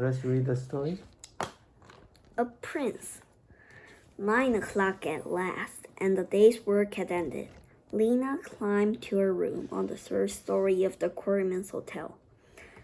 us read the story? A Prince. 9 o'clock at last, and the day's work had ended. Lena climbed to her room on the third story of the Quarryman's Hotel.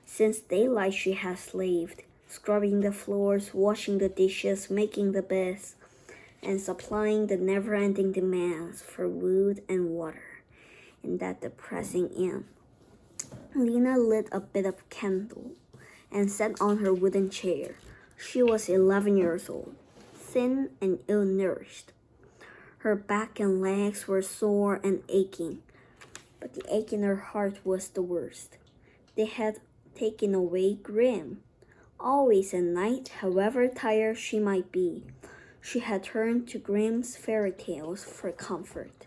Since daylight she had slaved, scrubbing the floors, washing the dishes, making the beds, and supplying the never-ending demands for wood and water in that depressing inn. Lena lit a bit of candle and sat on her wooden chair. She was 11 years old, thin and ill-nourished. Her back and legs were sore and aching, but the ache in her heart was the worst. They had taken away Grim. Always at night, however tired she might be, she had turned to Grimm's fairy tales for comfort.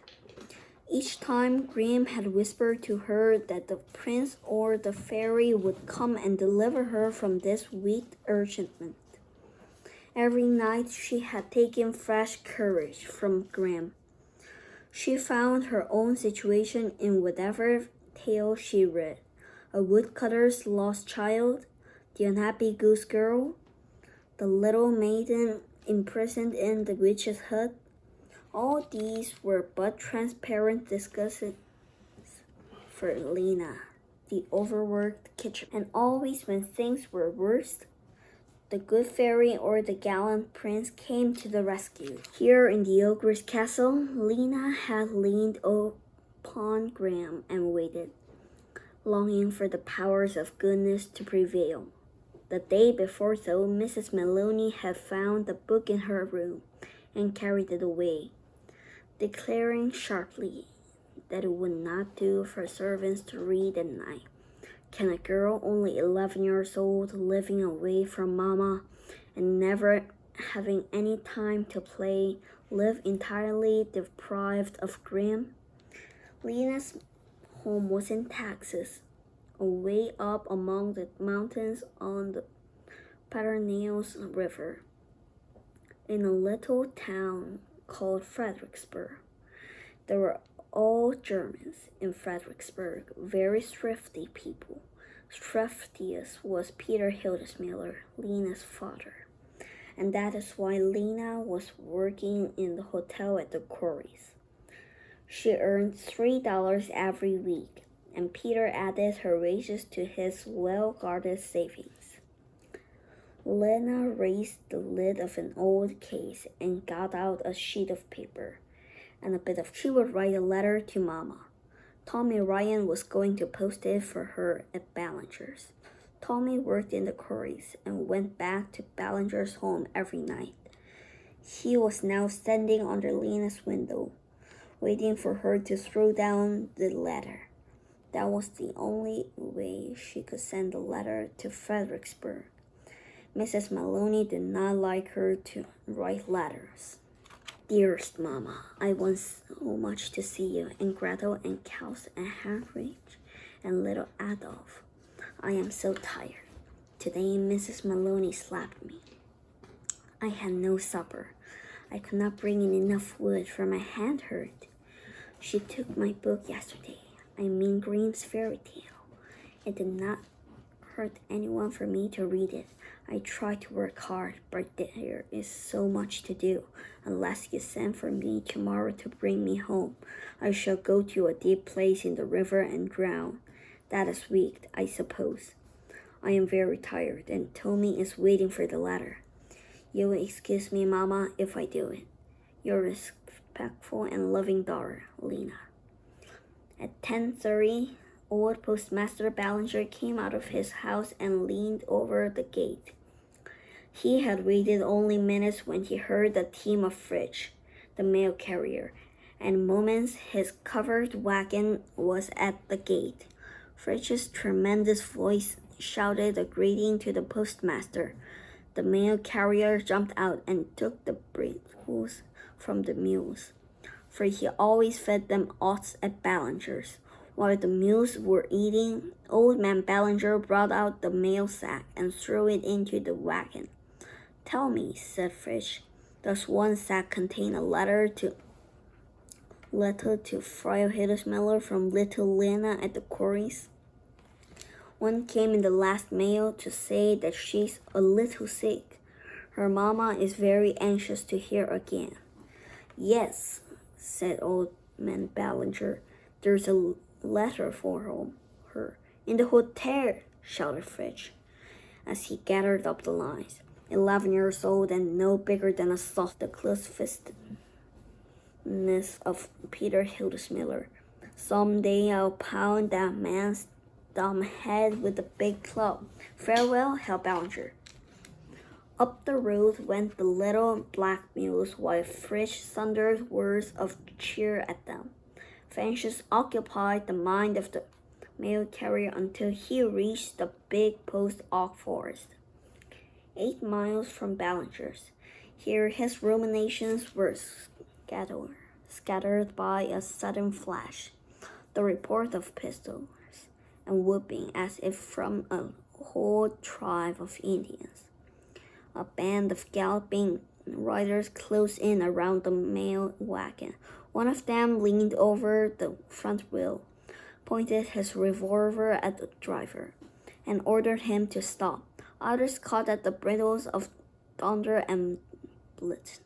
Each time Grim had whispered to her that the prince or the fairy would come and deliver her from this weak urgentment. Every night she had taken fresh courage from Grim. She found her own situation in whatever tale she read. A woodcutter's lost child, the unhappy goose girl, the little maiden imprisoned in the witch's hut. All these were but transparent disguises for Lena, the overworked kitchen. And always when things were worst, the good fairy or the gallant prince came to the rescue. Here in the ogre's castle, Lena had leaned upon Graham and waited, longing for the powers of goodness to prevail. The day before, though, Mrs. Maloney had found the book in her room and carried it away, declaring sharply that it would not do for servants to read at night. Can a girl only 11 years old, living away from Mama and never having any time to play, live entirely deprived of Grim? Lena's home was in Texas, away up among the mountains on the Pedernales River, in a little town called Fredericksburg. There were all Germans in Fredericksburg, very thrifty people. Thriftiest was Peter Hildesmuller, Lena's father, and that is why Lena was working in the hotel at the quarries. She earned $3 every week, and Peter added her wages to his well-guarded savings. Lena raised the lid of an old case and got out a sheet of paper and a bit of. She would write a letter to Mama. Tommy Ryan was going to post it for her at Ballinger's. Tommy worked in the quarries and went back to Ballinger's home every night. He was now standing under Lena's window, waiting for her to throw down the letter. That was the only way she could send a letter to Fredericksburg. Mrs. Maloney did not like her to write letters. Dearest Mama, I want so much to see you, and Gretel and Klaus and Heinrich and little Adolf. I am so tired. Today Mrs. Maloney slapped me. I had no supper. I could not bring in enough wood for my hand hurt. She took my book yesterday. I mean Grimm's fairy tale. It did not hurt anyone for me to read it. I try to work hard, but there is so much to do. Unless you send for me tomorrow to bring me home, I shall go to a deep place in the river and drown. That is weak, I suppose. I am very tired, and Tommy is waiting for the letter. You will excuse me, Mama, if I do it. Your respectful and loving daughter, Lena. At 10:30, old Postmaster Ballinger came out of his house and leaned over the gate. He had waited only minutes when he heard the team of Fridge, the mail carrier, and in moments his covered wagon was at the gate. Fridge's tremendous voice shouted a greeting to the postmaster. The mail carrier jumped out and took the bridles from the mules, for he always fed them oats at Ballinger's. While the mules were eating, old man Ballinger brought out the mail sack and threw it into the wagon. Tell me, said Fridge, does one sack contain a letter to Friar Hildesmuller from little Lena at the quarries? One came in the last mail to say that she's a little sick. Her mama is very anxious to hear again. Yes, said Old Man Ballinger. There's a letter for her. In the hotel, shouted Fritch, as he gathered up the lines. 11 years old and no bigger than a soft, the close-fistedness of Peter Hildesmiller. Someday I'll pound that man's dumb head with a big club. Farewell, Herr Ballinger. Up the road went the little black mules while Fritch thundered words of cheer at them. Fancies occupied the mind of the mail carrier until he reached the big post oak forest, 8 miles from Ballinger's. Here his ruminations were scattered by a sudden flash, the report of pistols, and whooping as if from a whole tribe of Indians. A band of galloping riders closed in around the mail wagon. One of them leaned over the front wheel, pointed his revolver at the driver, and ordered him to stop. Others caught at the bridles of Donder and Blitzen.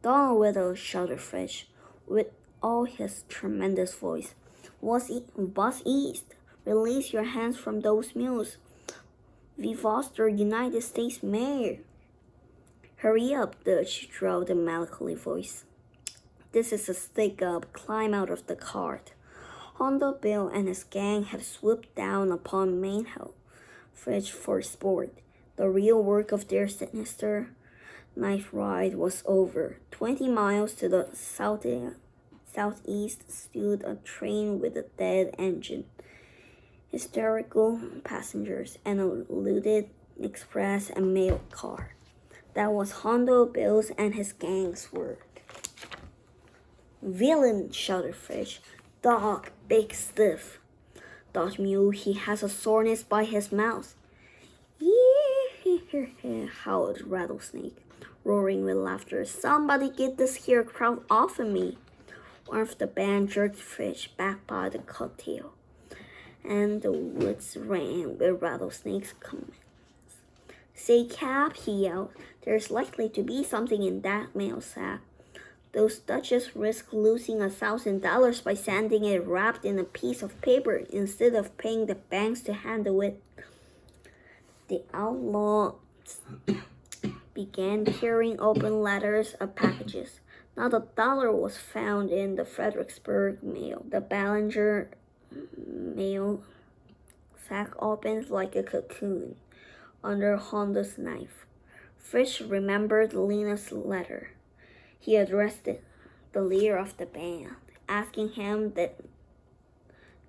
Down with it, shouted Fritch, with all his tremendous voice. Bus East, release your hands from those mules. We've lost the United States Mayor. Hurry up, Dutch, drawled a melancholy voice. This is a stick-up. Climb out of the cart. Hondo Bill and his gang had swooped down upon Main Hill, Fritch for sport. The real work of their sinister night ride was over. 20 miles to the southeast stood a train with a dead engine, hysterical passengers, and a looted express and mail car. That was Hondo Bill's and his gang's work. Villain, shouted Fritch. Dog, big stiff. Dodge mule, he has a soreness by his mouth. Yee, howled Rattlesnake, roaring with laughter. Somebody get this here crowd off of me. One of the band jerked Fritch back by the coattail, and the woods rang with Rattlesnake's commands. Say, Cap, he yelled, there's likely to be something in that mail sack. Those Dutches risk losing $1,000 by sending it wrapped in a piece of paper instead of paying the banks to handle it. The outlaws began tearing open letters of packages. Not $1 was found in the Fredericksburg mail. The Ballinger mail sack opened like a cocoon under Honda's knife. Fritch remembered Lena's letter. He addressed it, the leader of the band, asking him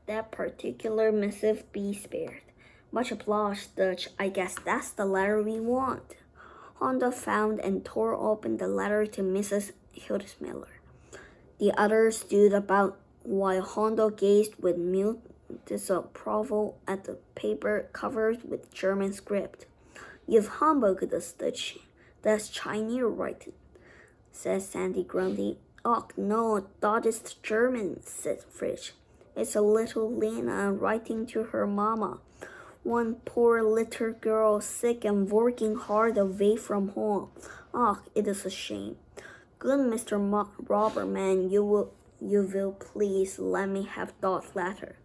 that particular missive be spared. Much obliged, Dutch. I guess that's the letter we want. Honda found and tore open the letter to Mrs. Hildesmiller. The others stood about while Hondo gazed with mute disapproval at the paper covered with German script. You've humbugged us, Dutch. That's Chinese writing, said Sandy grumpily. Oh, no, that is German, said Fritch. It's a little Lena writing to her mama. One poor little girl, sick and working hard away from home. Ah, it is a shame. Good Mr. Robberman, you will please let me have that letter.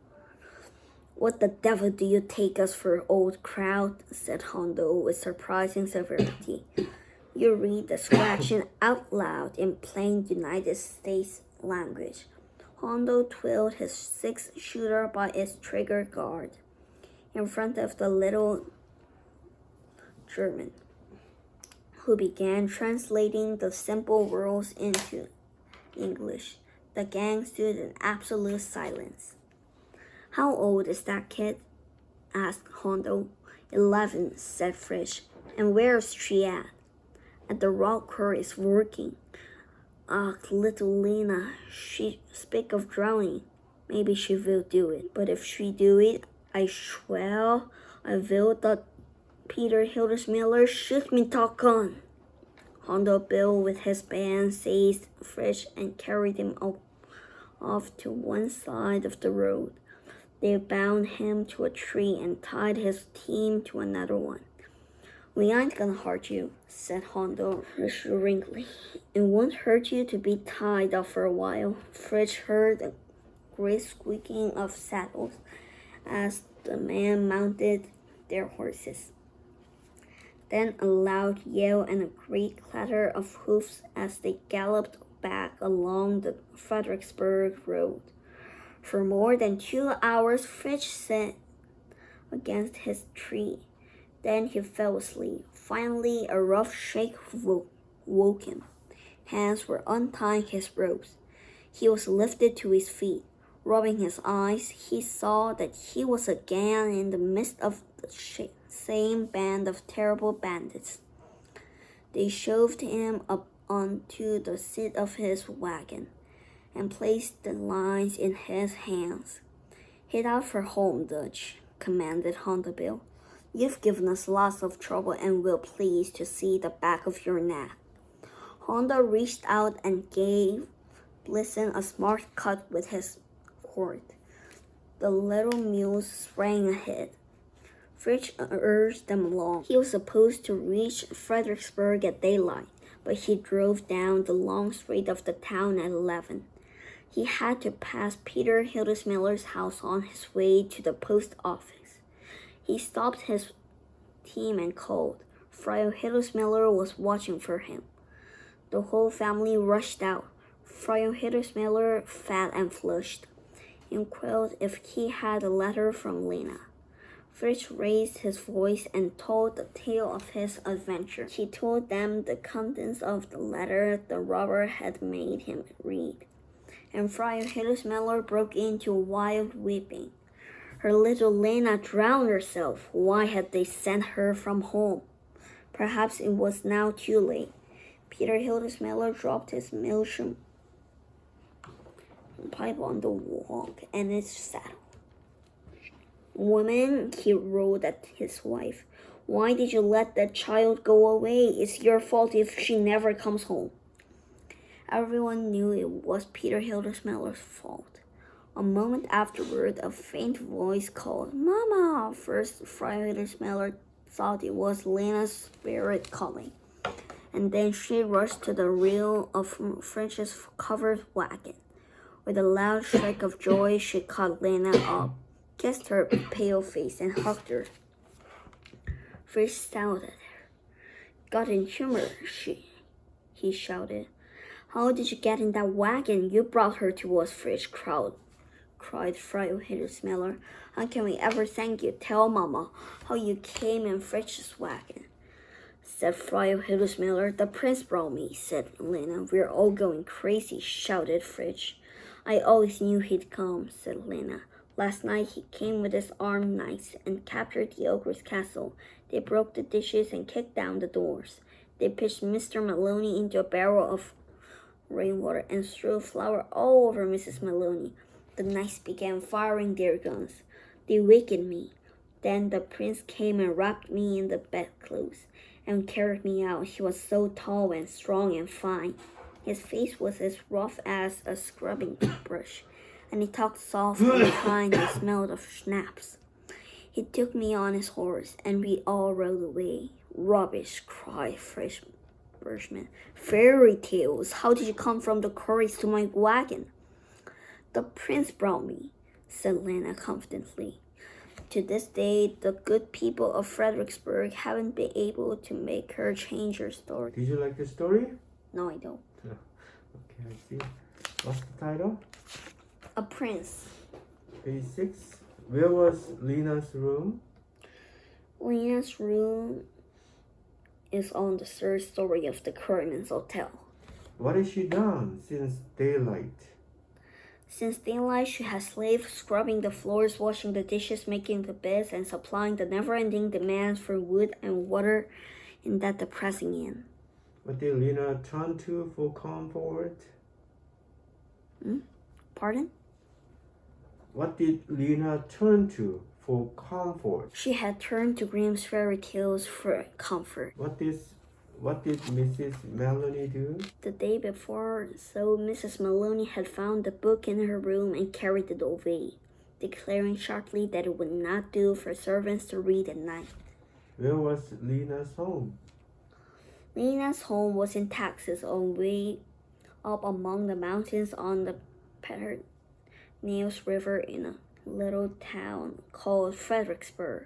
What the devil do you take us for, old crowd? Said Hondo with surprising severity. You read the scratching out loud in plain United States language. Hondo twirled his 6-shooter by its trigger guard in front of the little German, who began translating the simple words into English. The gang stood in absolute silence. How old is that kid? Asked Hondo. 11, said Fritch. And where's she at? At the rocker is working. Ah, little Lena, she speak of drowning. Maybe she will do it. But if she do it, I swear I will that Peter Hildesmiller shoot me talk-on. Hondo Bill with his band seized Fritch and carried him off to one side of the road. They bound him to a tree and tied his team to another one. "We ain't gonna hurt you," said Hondo reassuringly. "It won't hurt you to be tied up for a while." Fritz heard a great squeaking of saddles as the men mounted their horses. Then a loud yell and a great clatter of hoofs as they galloped back along the Fredericksburg road. For more than 2 hours, Fritz sat against his tree. Then he fell asleep. Finally, a rough shake woke him. Hands were untying his ropes. He was lifted to his feet. Rubbing his eyes, he saw that he was again in the midst of the same band of terrible bandits. They shoved him up onto the seat of his wagon and placed the lines in his hands. "Head out for home, Dutch," commanded Honda Bill. "You've given us lots of trouble and we're pleased to see the back of your neck." Honda reached out and gave Blitzen a smart cut with his cord. The little mules sprang ahead. Fritz urged them along. He was supposed to reach Fredericksburg at daylight, but he drove down the long street of the town at 11. He had to pass Peter Hildesmiller's house on his way to the post office. He stopped his team and called. Friar Hildesmiller was watching for him. The whole family rushed out. Friar Hildesmiller, fat and flushed, inquired if he had a letter from Lena. Fritz raised his voice and told the tale of his adventure. He told them the contents of the letter the robber had made him read, and Friar Hildesmiller broke into wild weeping. Her little Lena drowned herself. Why had they sent her from home? Perhaps it was now too late. Peter Hildesmiller dropped his meerschaum pipe on the walk and his saddle. "Woman," he roared at his wife, "why did you let that child go away? It's your fault if she never comes home." Everyone knew it was Peter Hildesmiller's fault. A moment afterward, a faint voice called, "Mama!" First, Friar Hildesmiller thought it was Lena's spirit calling, and then she rushed to the rear of Fritz's covered wagon. With a loud shriek of joy, she caught Lena up, kissed her pale face, and hugged her. Fritz shouted at her. "Got in humor," he shouted. "How did you get in that wagon? You brought her to us," Fritz cried Friar Hildesmiller. "How can we ever thank you? Tell Mama how you came in Fritz's wagon," said Friar Hildesmiller. "The prince brought me," said Lena. "We're all going crazy," shouted Fritz. "I always knew he'd come," said Lena. "Last night he came with his armed knights and captured the ogre's castle. They broke the dishes and kicked down the doors. They pitched Mr. Maloney into a barrel of rainwater and threw flour all over Mrs. Maloney. The knights began firing their guns. They wakened me. Then the prince came and wrapped me in the bedclothes and carried me out. He was so tall and strong and fine. His face was as rough as a scrubbing brush, and he talked soft and kind and smelled of schnapps. He took me on his horse, and we all rode away." "Rubbish!" cried Fritz Bergman. "Fairy tales! How did you come from the quarries to my wagon?" "The prince brought me," said Lena confidently. To this day, the good people of Fredericksburg haven't been able to make her change her story. Did you like the story? No, I don't. Okay, I see. What's the title? A Prince. Page 6. Where was Lena's room? Lena's room is on the third story of the Quarryman's Hotel. What has she done since daylight? Since daylight, she has slaved, scrubbing the floors, washing the dishes, making the beds, and supplying the never-ending demands for wood and water in that depressing inn. What did Lena turn to for comfort? Pardon? What did Lena turn to for comfort? She had turned to Grimm's fairy tales for comfort. What did Mrs. Maloney do? The day before, so Mrs. Maloney had found the book in her room and carried it away. declaring sharply that it would not do for servants to read at night. Where was Lena's home? Lena's home was in Texas, away up among the mountains on the Pedernales River in a little town called Fredericksburg.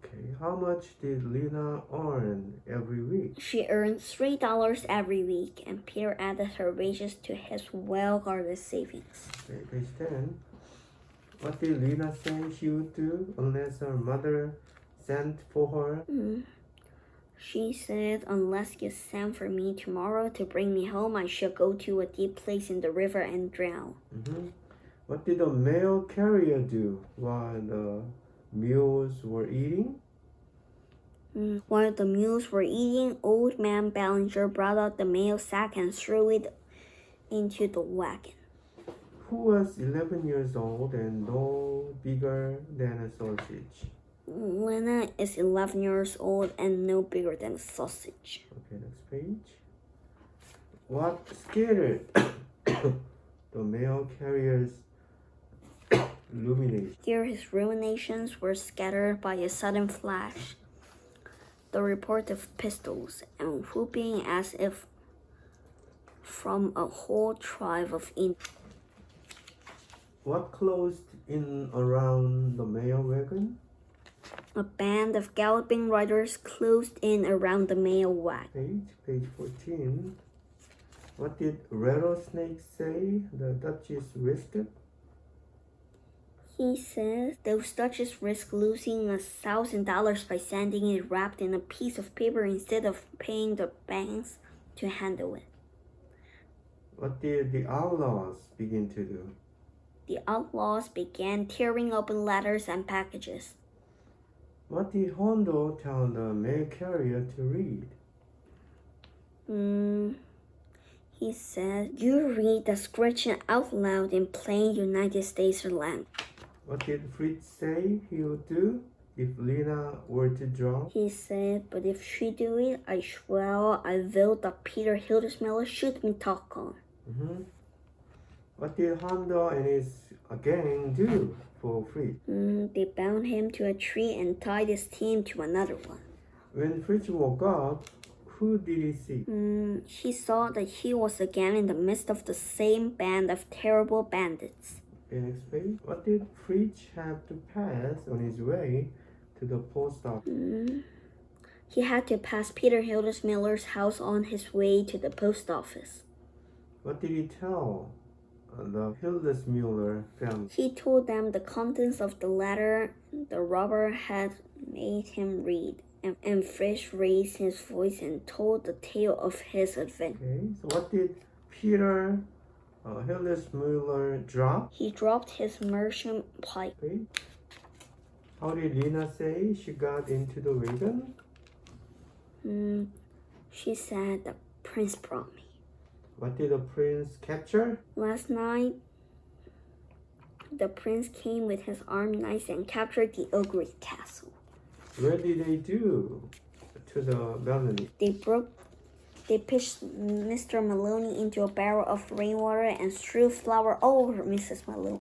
Okay, how much did Lena earn every week? She earned $3 every week, and Peter added her wages to his well-guarded savings. Okay, page 10. What did Lena say she would do unless her mother sent for her? She said, "Unless you send for me tomorrow to bring me home, I shall go to a deep place in the river and drown." What did the mail carrier do while the mules were eating? While the mules were eating, Old Man Ballinger brought out the mail sack and threw it into the wagon. Who was 11 years old and no bigger than a sausage? Lena is 11 years old and no bigger than a sausage. Okay, next page. What scared the mail carrier's illumination? Here his ruminations were scattered by a sudden flash, the report of pistols, and whooping as if from a whole tribe of Indians. What closed in around the mail wagon? A band of galloping riders closed in around the mail wagon. Page 14. What did Rattlesnake say the Duchess risked? He says those Duchess risked losing $1,000 by sending it wrapped in a piece of paper instead of paying the banks to handle it. What did the outlaws begin to do? The outlaws began tearing open letters and packages. What did Hondo tell the mail carrier to read? He said, "You read the description out loud in plain United States language." What did Fritz say he would do if Lena were to drown? He said, "But if she do it, I swear I will that Peter Hildesmiller shoot me talk on." What did Hondo and his gang do for Fritz? They bound him to a tree and tied his team to another one. When Fritz woke up, who did he see? He saw that he was again in the midst of the same band of terrible bandits. Next page. What did Fritz have to pass on his way to the post office? He had to pass Peter Hildesmiller's house on his way to the post office. What did he tell the Hildesmuller family? He told them the contents of the letter the robber had made him read, and Fritz raised his voice and told the tale of his adventure. Okay, so what did Peter Hildesmuller drop? He dropped his merchant pipe. Okay. How did Lena say she got into the wagon? She said, "The prince brought me." What did the prince capture? Last night, the prince came with his armed knights and captured the ugly castle. Where did they do to the balcony? They pitched Mr. Maloney into a barrel of rainwater and threw flour all over Mrs. Maloney.